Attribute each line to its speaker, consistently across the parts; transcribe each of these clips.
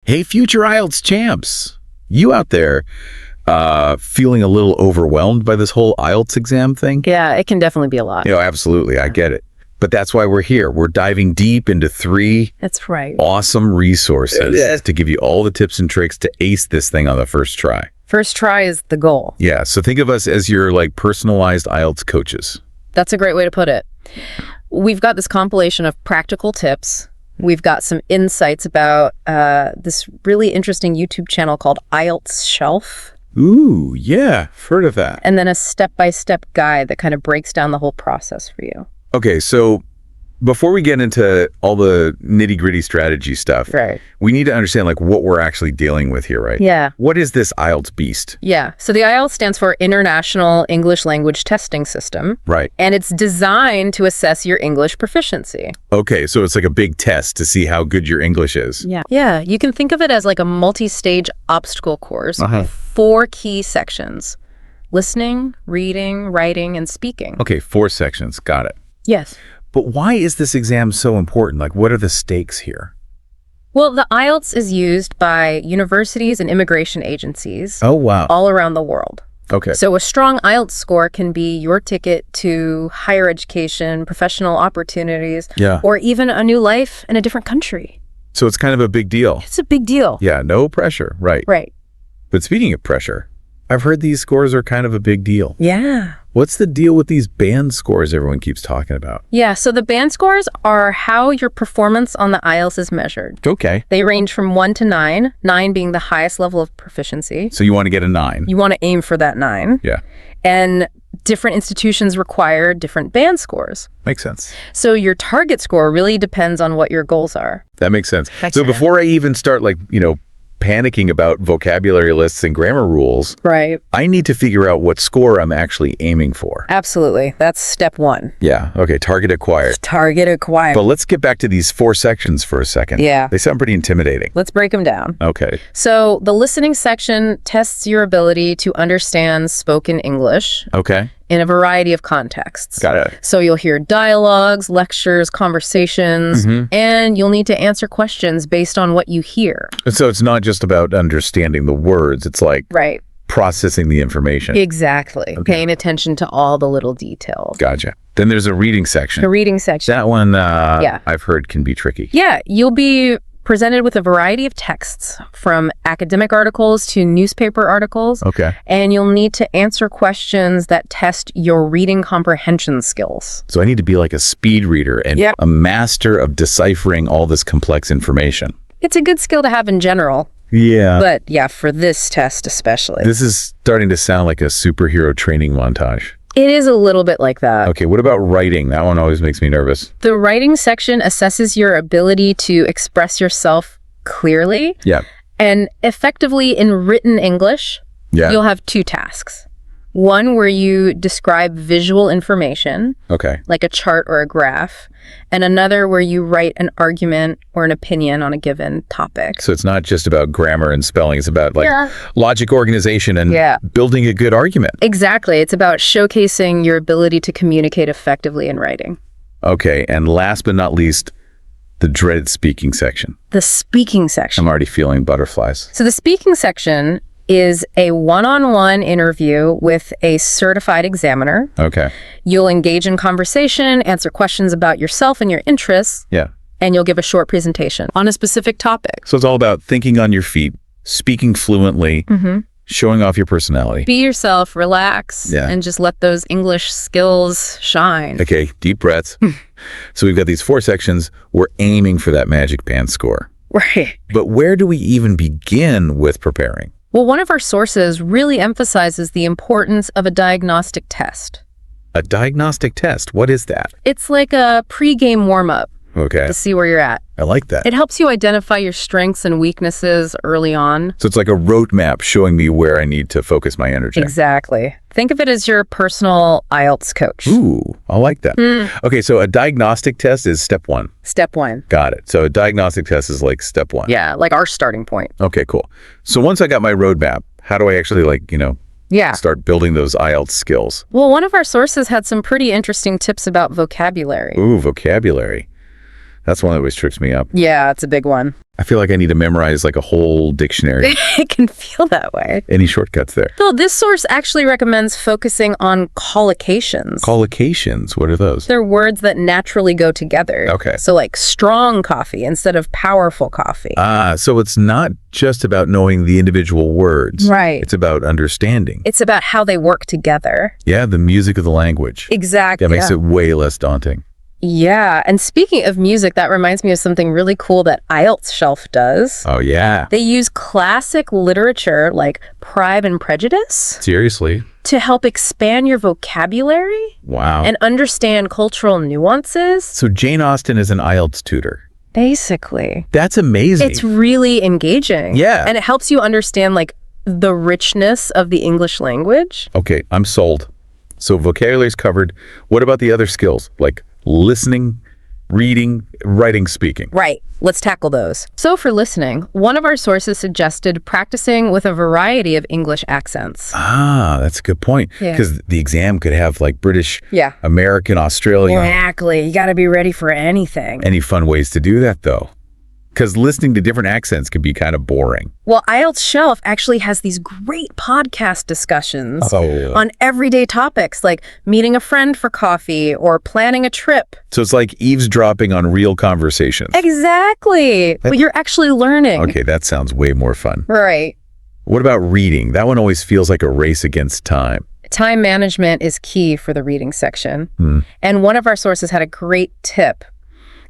Speaker 1: Hey, future IELTS champs. You out there feeling a little overwhelmed by this whole IELTS exam thing?
Speaker 2: Yeah, it can definitely be a lot.
Speaker 1: Absolutely. I get it. But that's why we're here. We're diving deep into 3
Speaker 2: That's right.
Speaker 1: awesome resources to give you all the tips and tricks to ace this thing on the first try.
Speaker 2: First try is the goal.
Speaker 1: Yeah, so think of us as your personalized IELTS coaches.
Speaker 2: That's a great way to put it. We've got this compilation of practical tips. We've got some insights about this really interesting YouTube channel called IELTS Shelf.
Speaker 1: Ooh, yeah, heard of that.
Speaker 2: And then a step-by-step guide that kind of breaks down the whole process for you.
Speaker 1: Okay, so before we get into all the nitty-gritty strategy stuff,
Speaker 2: Right.
Speaker 1: we need to understand what we're actually dealing with here, right?
Speaker 2: Yeah.
Speaker 1: What is this IELTS beast?
Speaker 2: Yeah. So the IELTS stands for International English Language Testing System.
Speaker 1: Right.
Speaker 2: And it's designed to assess your English proficiency.
Speaker 1: Okay, so it's like a big test to see how good your English is.
Speaker 2: Yeah. Yeah. You can think of it as like a multi-stage obstacle course with 4 key sections: listening, reading, writing, and speaking.
Speaker 1: Okay, 4 sections. Got it.
Speaker 2: Yes.
Speaker 1: But why is this exam so important? What are the stakes here?
Speaker 2: Well, the IELTS is used by universities and immigration agencies
Speaker 1: Oh, wow.
Speaker 2: all around the world.
Speaker 1: Okay.
Speaker 2: So a strong IELTS score can be your ticket to higher education, professional opportunities,
Speaker 1: Yeah.
Speaker 2: or even a new life in a different country.
Speaker 1: So it's kind of a big deal.
Speaker 2: It's a big deal.
Speaker 1: Yeah, no pressure. Right.
Speaker 2: Right.
Speaker 1: But speaking of pressure, I've heard these scores are kind of a big deal.
Speaker 2: Yeah.
Speaker 1: What's the deal with these band scores everyone keeps talking about?
Speaker 2: Yeah, so the band scores are how your performance on the IELTS is measured.
Speaker 1: Okay.
Speaker 2: They range from 1 to 9, 9 being the highest level of proficiency.
Speaker 1: So you want to get a 9.
Speaker 2: You want to aim for that 9.
Speaker 1: Yeah.
Speaker 2: And different institutions require different band scores.
Speaker 1: Makes sense.
Speaker 2: So your target score really depends on what your goals are.
Speaker 1: That makes sense.
Speaker 2: Makes
Speaker 1: So
Speaker 2: sense.
Speaker 1: before I even start panicking about vocabulary lists and grammar rules,
Speaker 2: Right.
Speaker 1: I need to figure out what score I'm actually aiming for.
Speaker 2: Absolutely. That's step 1.
Speaker 1: Yeah. Okay. Target acquired.
Speaker 2: Target acquired.
Speaker 1: But let's get back to these 4 sections for a second.
Speaker 2: Yeah.
Speaker 1: They sound pretty intimidating.
Speaker 2: Let's break them down.
Speaker 1: Okay.
Speaker 2: So the listening section tests your ability to understand spoken English
Speaker 1: Okay.
Speaker 2: in a variety of contexts.
Speaker 1: Got it.
Speaker 2: So you'll hear dialogues, lectures, conversations, and you'll need to answer questions based on what you hear.
Speaker 1: So it's not just about understanding the words. It's
Speaker 2: Right.
Speaker 1: processing the information.
Speaker 2: Exactly. Paying attention to all the little details.
Speaker 1: Gotcha. Then there's a reading section.
Speaker 2: The reading section.
Speaker 1: That one,
Speaker 2: Yeah.
Speaker 1: I've heard can be tricky.
Speaker 2: Yeah, you'll be presented with a variety of texts, from academic articles to newspaper articles.
Speaker 1: Okay.
Speaker 2: And you'll need to answer questions that test your reading comprehension skills.
Speaker 1: So I need to be like a speed reader and
Speaker 2: Yep.
Speaker 1: a master of deciphering all this complex information.
Speaker 2: It's a good skill to have in general,
Speaker 1: Yeah.
Speaker 2: but yeah, for this test especially.
Speaker 1: This is starting to sound like a superhero training montage.
Speaker 2: It is a little bit like that.
Speaker 1: Okay, what about writing? That one always makes me nervous.
Speaker 2: The writing section assesses your ability to express yourself clearly
Speaker 1: Yeah.
Speaker 2: and effectively in written English.
Speaker 1: Yeah.
Speaker 2: You'll have 2 tasks. One where you describe visual information,
Speaker 1: Okay.
Speaker 2: like a chart or a graph, and another where you write an argument or an opinion on a given topic.
Speaker 1: So it's not just about grammar and spelling. It's about
Speaker 2: Yeah.
Speaker 1: logic organization and
Speaker 2: Yeah.
Speaker 1: building a good argument.
Speaker 2: Exactly. It's about showcasing your ability to communicate effectively in writing.
Speaker 1: Okay. And last but not least, the dreaded speaking section.
Speaker 2: The speaking section.
Speaker 1: I'm already feeling butterflies.
Speaker 2: So the speaking section is a one-on-one interview with a certified examiner.
Speaker 1: Okay.
Speaker 2: You'll engage in conversation, answer questions about yourself and your interests,
Speaker 1: Yeah.
Speaker 2: and you'll give a short presentation on a specific topic.
Speaker 1: So it's all about thinking on your feet, speaking fluently, showing off your personality.
Speaker 2: Be yourself, relax,
Speaker 1: Yeah.
Speaker 2: and just let those English skills shine.
Speaker 1: Okay, deep breaths. So we've got these 4 sections. We're aiming for that magic band score.
Speaker 2: Right.
Speaker 1: But where do we even begin with preparing?
Speaker 2: Well, one of our sources really emphasizes the importance of a diagnostic test.
Speaker 1: A diagnostic test. What is that?
Speaker 2: It's like a pre-game warm-up
Speaker 1: Okay,
Speaker 2: to see where you're at.
Speaker 1: I like that.
Speaker 2: It helps you identify your strengths and weaknesses early on.
Speaker 1: So it's like a roadmap showing me where I need to focus my energy.
Speaker 2: Exactly. Think of it as your personal IELTS coach.
Speaker 1: Ooh, I like that. Okay, so a diagnostic test is step 1.
Speaker 2: Step 1.
Speaker 1: Got it. So a diagnostic test is like step 1.
Speaker 2: Yeah, like our starting point.
Speaker 1: Okay, cool. So once I got my roadmap, how do I actually
Speaker 2: Yeah.
Speaker 1: start building those IELTS skills?
Speaker 2: Well, one of our sources had some pretty interesting tips about vocabulary.
Speaker 1: Ooh, vocabulary. That's one that always trips me up.
Speaker 2: Yeah, it's a big one.
Speaker 1: I feel like I need to memorize like a whole dictionary.
Speaker 2: It can feel that way.
Speaker 1: Any shortcuts there?
Speaker 2: Phil, this source actually recommends focusing on collocations.
Speaker 1: Collocations, what are those?
Speaker 2: They're words that naturally go together.
Speaker 1: Okay.
Speaker 2: So like strong coffee instead of powerful coffee.
Speaker 1: So it's not just about knowing the individual words.
Speaker 2: Right.
Speaker 1: It's about understanding.
Speaker 2: It's about how they work together.
Speaker 1: Yeah, the music of the language.
Speaker 2: Exactly.
Speaker 1: That makes it way less daunting.
Speaker 2: Yeah. And speaking of music, that reminds me of something really cool that IELTS Shelf does.
Speaker 1: Oh, yeah.
Speaker 2: They use classic literature like Pride and Prejudice
Speaker 1: Seriously?
Speaker 2: to help expand your vocabulary
Speaker 1: Wow.
Speaker 2: and understand cultural nuances.
Speaker 1: So Jane Austen is an IELTS tutor.
Speaker 2: Basically.
Speaker 1: That's amazing.
Speaker 2: It's really engaging.
Speaker 1: Yeah.
Speaker 2: And it helps you understand like the richness of the English language.
Speaker 1: Okay, I'm sold. So vocabulary's covered. What about the other skills like listening, reading, writing, speaking?
Speaker 2: Right. Let's tackle those. So for listening, one of our sources suggested practicing with a variety of English accents.
Speaker 1: Ah, that's a good point.
Speaker 2: Yeah.
Speaker 1: Because the exam could have like British,
Speaker 2: Yeah.
Speaker 1: American, Australian.
Speaker 2: Exactly. You got to be ready for anything.
Speaker 1: Any fun ways to do that though? Because listening to different accents can be kind of boring.
Speaker 2: Well, IELTS Shelf actually has these great podcast discussions
Speaker 1: Oh.
Speaker 2: on everyday topics like meeting a friend for coffee or planning a trip.
Speaker 1: So it's like eavesdropping on real conversations.
Speaker 2: Exactly. But you're actually learning.
Speaker 1: Okay, that sounds way more fun.
Speaker 2: Right.
Speaker 1: What about reading? That one always feels like a race against time.
Speaker 2: Time management is key for the reading section. And one of our sources had a great tip.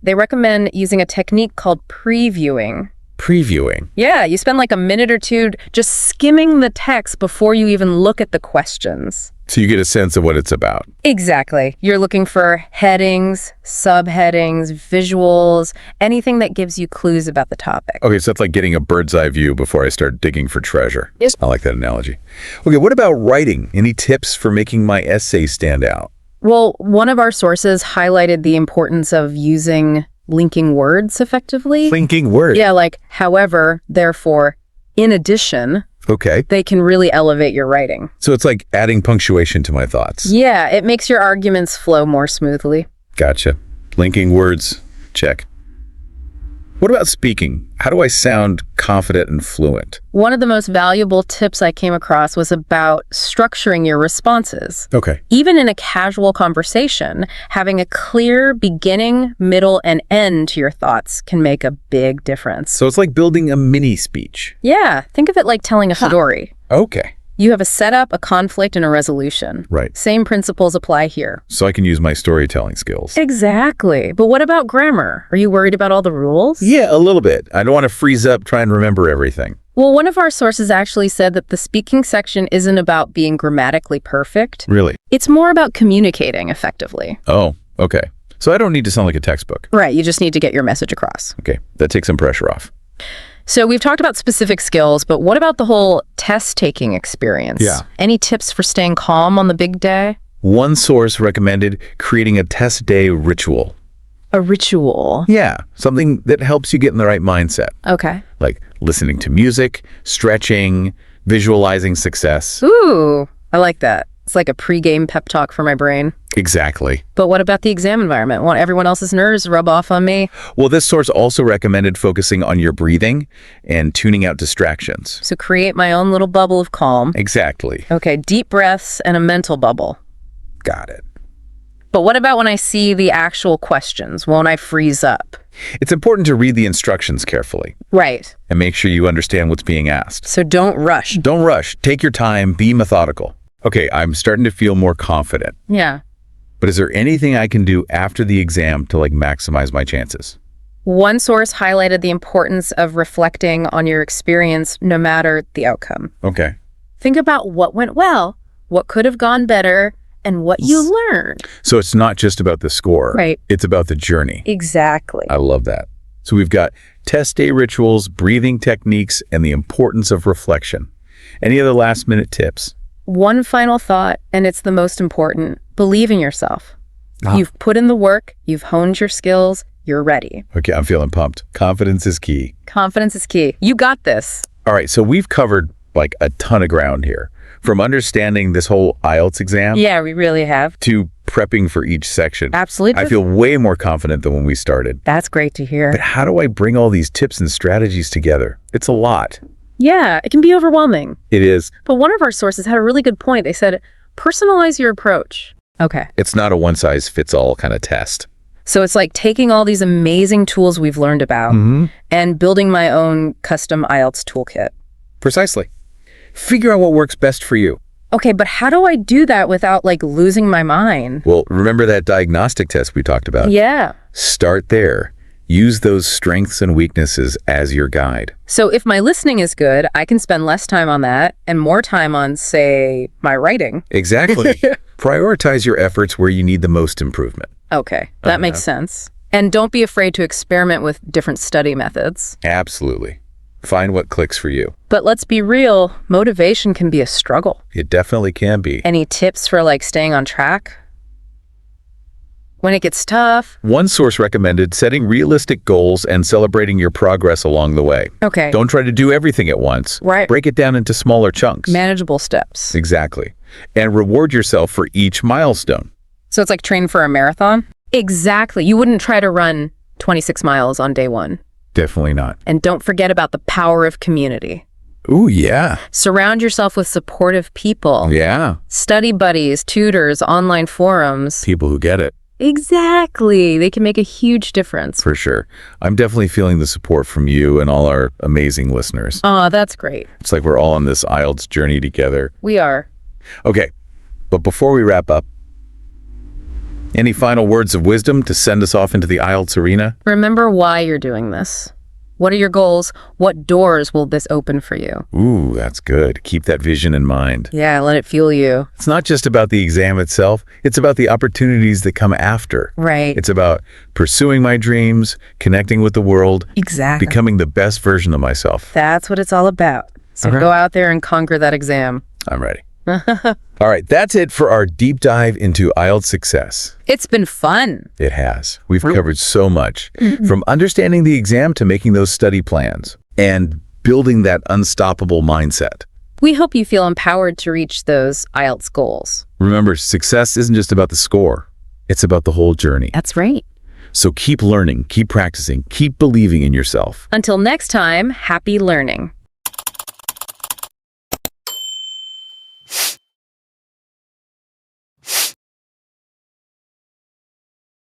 Speaker 2: They recommend using a technique called previewing.
Speaker 1: Previewing.
Speaker 2: Yeah, you spend like a minute or two just skimming the text before you even look at the questions.
Speaker 1: So you get a sense of what it's about.
Speaker 2: Exactly. You're looking for headings, subheadings, visuals, anything that gives you clues about the topic.
Speaker 1: Okay, so that's like getting a bird's eye view before I start digging for treasure.
Speaker 2: Yes.
Speaker 1: I like that analogy. Okay, what about writing? Any tips for making my essay stand out?
Speaker 2: Well, one of our sources highlighted the importance of using linking words effectively.
Speaker 1: Linking words.
Speaker 2: Yeah, like however, therefore, in addition,
Speaker 1: Okay,
Speaker 2: they can really elevate your writing.
Speaker 1: so it's like adding punctuation to my thoughts.
Speaker 2: Yeah, it makes your arguments flow more smoothly.
Speaker 1: Gotcha. Linking words. Check. What about speaking? How do I sound confident and fluent?
Speaker 2: One of the most valuable tips I came across was about structuring your responses.
Speaker 1: Okay.
Speaker 2: Even in a casual conversation, having a clear beginning, middle, and end to your thoughts can make a big difference.
Speaker 1: So it's like building a mini speech.
Speaker 2: Yeah, think of it like telling a story.
Speaker 1: Okay.
Speaker 2: You have a setup, a conflict, and a resolution.
Speaker 1: Right.
Speaker 2: Same principles apply here.
Speaker 1: So I can use my storytelling skills.
Speaker 2: Exactly. But what about grammar? Are you worried about all the rules?
Speaker 1: Yeah, a little bit. I don't want to freeze up trying to remember everything.
Speaker 2: Well, one of our sources actually said that the speaking section isn't about being grammatically perfect.
Speaker 1: Really?
Speaker 2: It's more about communicating effectively.
Speaker 1: Oh, okay. So I don't need to sound like a textbook.
Speaker 2: Right, you just need to get your message across.
Speaker 1: Okay, that takes some pressure off.
Speaker 2: So we've talked about specific skills, but what about the whole test-taking experience?
Speaker 1: Yeah.
Speaker 2: Any tips for staying calm on the big day?
Speaker 1: One source recommended creating a test day ritual.
Speaker 2: A ritual.
Speaker 1: Yeah, something that helps you get in the right mindset,
Speaker 2: Okay.
Speaker 1: like listening to music, stretching, visualizing success.
Speaker 2: Ooh, I like that. It's like a pre-game pep talk for my brain.
Speaker 1: Exactly.
Speaker 2: But what about the exam environment? Won't everyone else's nerves rub off on me?
Speaker 1: Well, this source also recommended focusing on your breathing and tuning out distractions.
Speaker 2: So create my own little bubble of calm.
Speaker 1: Exactly.
Speaker 2: Okay, deep breaths and a mental bubble.
Speaker 1: Got it.
Speaker 2: But what about when I see the actual questions? Won't I freeze up?
Speaker 1: It's important to read the instructions carefully
Speaker 2: Right.
Speaker 1: and make sure you understand what's being asked.
Speaker 2: So don't rush.
Speaker 1: Don't rush. Take your time. Be methodical. Okay, I'm starting to feel more confident.
Speaker 2: Yeah.
Speaker 1: But is there anything I can do after the exam to like maximize my chances?
Speaker 2: One source highlighted the importance of reflecting on your experience no matter the outcome.
Speaker 1: Okay.
Speaker 2: Think about what went well, what could have gone better, and what you learned.
Speaker 1: So it's not just about the score.
Speaker 2: Right.
Speaker 1: It's about the journey.
Speaker 2: Exactly.
Speaker 1: I love that. So we've got test day rituals, breathing techniques, and the importance of reflection. Any other last minute tips?
Speaker 2: One final thought, and it's the most important. Believe in yourself. You've put in the work, you've honed your skills, you're ready.
Speaker 1: Okay, I'm feeling pumped. Confidence is key.
Speaker 2: Confidence is key. You got this.
Speaker 1: All right, so we've covered like a ton of ground here. From understanding this whole IELTS exam
Speaker 2: Yeah, we really have.
Speaker 1: to prepping for each section.
Speaker 2: Absolutely.
Speaker 1: I feel way more confident than when we started.
Speaker 2: That's great to hear.
Speaker 1: But how do I bring all these tips and strategies together? It's a lot.
Speaker 2: Yeah, it can be overwhelming.
Speaker 1: It is.
Speaker 2: But one of our sources had a really good point. They said, personalize your approach. Okay.
Speaker 1: It's not a one-size-fits-all kind of test.
Speaker 2: So it's like taking all these amazing tools we've learned about and building my own custom IELTS toolkit.
Speaker 1: Precisely. Figure out what works best for you.
Speaker 2: Okay, but how do I do that without like losing my mind?
Speaker 1: Well, remember that diagnostic test we talked about?
Speaker 2: Yeah.
Speaker 1: Start there. Use those strengths and weaknesses as your guide.
Speaker 2: So if my listening is good, I can spend less time on that and more time on, say, my writing.
Speaker 1: Exactly. Prioritize your efforts where you need the most improvement.
Speaker 2: Okay, that makes sense. And don't be afraid to experiment with different study methods.
Speaker 1: Absolutely. Find what clicks for you.
Speaker 2: But let's be real, motivation can be a struggle.
Speaker 1: It definitely can be.
Speaker 2: Any tips for like staying on track when it gets tough?
Speaker 1: One source recommended setting realistic goals and celebrating your progress along the way.
Speaker 2: Okay.
Speaker 1: Don't try to do everything at once.
Speaker 2: Right.
Speaker 1: Break it down into smaller chunks.
Speaker 2: Manageable steps.
Speaker 1: Exactly. And reward yourself for each milestone.
Speaker 2: So it's like train for a marathon? Exactly. You wouldn't try to run 26 miles on day one.
Speaker 1: Definitely not.
Speaker 2: And don't forget about the power of community.
Speaker 1: Ooh, yeah.
Speaker 2: Surround yourself with supportive people.
Speaker 1: Yeah.
Speaker 2: Study buddies, tutors, online forums.
Speaker 1: People who get it.
Speaker 2: Exactly. They can make a huge difference.
Speaker 1: For sure. I'm definitely feeling the support from you and all our amazing listeners.
Speaker 2: Oh, that's great.
Speaker 1: It's like we're all on this IELTS journey together.
Speaker 2: We are.
Speaker 1: Okay, but before we wrap up, any final words of wisdom to send us off into the IELTS arena?
Speaker 2: Remember why you're doing this. What are your goals? What doors will this open for you?
Speaker 1: Ooh, that's good. Keep that vision in mind.
Speaker 2: Yeah, let it fuel you.
Speaker 1: It's not just about the exam itself. It's about the opportunities that come after.
Speaker 2: Right.
Speaker 1: It's about pursuing my dreams, connecting with the world,
Speaker 2: Exactly.
Speaker 1: becoming the best version of myself.
Speaker 2: That's what it's all about. So
Speaker 1: Okay.
Speaker 2: go out there and conquer that exam.
Speaker 1: I'm ready. All right, that's it for our deep dive into IELTS success.
Speaker 2: It's been fun.
Speaker 1: It has. We've covered so much, from understanding the exam to making those study plans and building that unstoppable mindset.
Speaker 2: We hope you feel empowered to reach those IELTS goals.
Speaker 1: Remember, success isn't just about the score. It's about the whole journey.
Speaker 2: That's right.
Speaker 1: So keep learning, keep practicing, keep believing in yourself.
Speaker 2: Until next time, happy learning.